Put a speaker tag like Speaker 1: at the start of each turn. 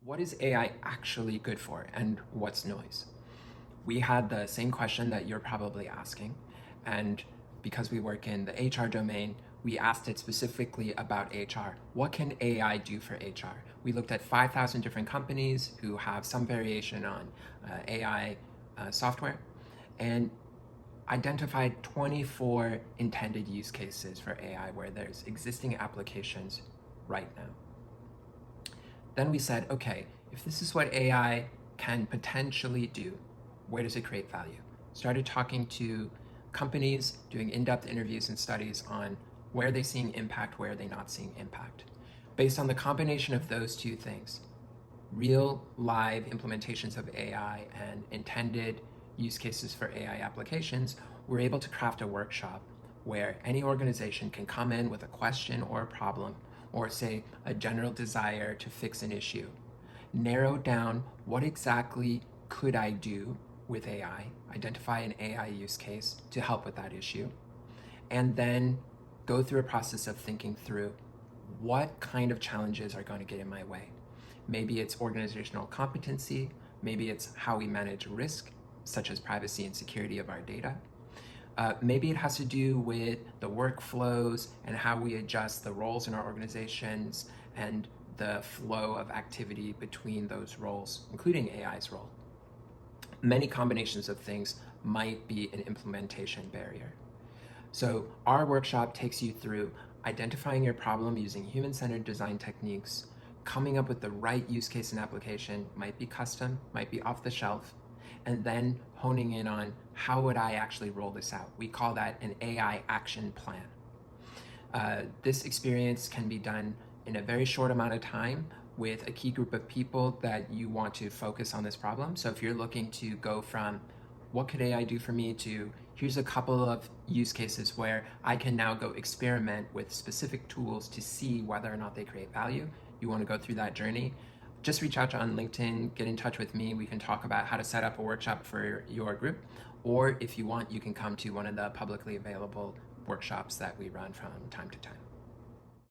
Speaker 1: What is AI actually good for and what's noise? We had the same question that you're probably asking. And because we work in the HR domain, we asked it specifically about HR. What can AI do for HR? We looked at 5,000 different companies who have some variation on AI software and identified 24 intended use cases for AI where there's existing applications right now. Then we said, okay, if this is what AI can potentially do, where does it create value? Started talking to companies, doing in-depth interviews and studies on where are they seeing impact, where are they not seeing impact. Based on the combination of those two things, real live implementations of AI and intended use cases for AI applications, we're able to craft a workshop where any organization can come in with a question or a problem, or say a general desire to fix an issue, narrow down what exactly could I do with AI, identify an AI use case to help with that issue, and then go through a process of thinking through what kind of challenges are going to get in my way. Maybe it's organizational competency, maybe it's how we manage risk, such as privacy and security of our data. Maybe it has to do with the workflows and how we adjust the roles in our organizations and the flow of activity between those roles, including AI's role. Many combinations of things might be an implementation barrier. So our workshop takes you through identifying your problem using human-centered design techniques, coming up with the right use case and application, might be custom, might be off the shelf, and then honing in on how would I actually roll this out. We call that an AI action plan. This experience can be done in a very short amount of time with a key group of people that you want to focus on this problem. So if you're looking to go from what could AI do for me to here's a couple of use cases where I can now go experiment with specific tools to see whether or not they create value, you want to go through that journey, just reach out on LinkedIn, get in touch with me. We can talk about how to set up a workshop for your group. Or if you want, you can come to one of the publicly available workshops that we run from time to time.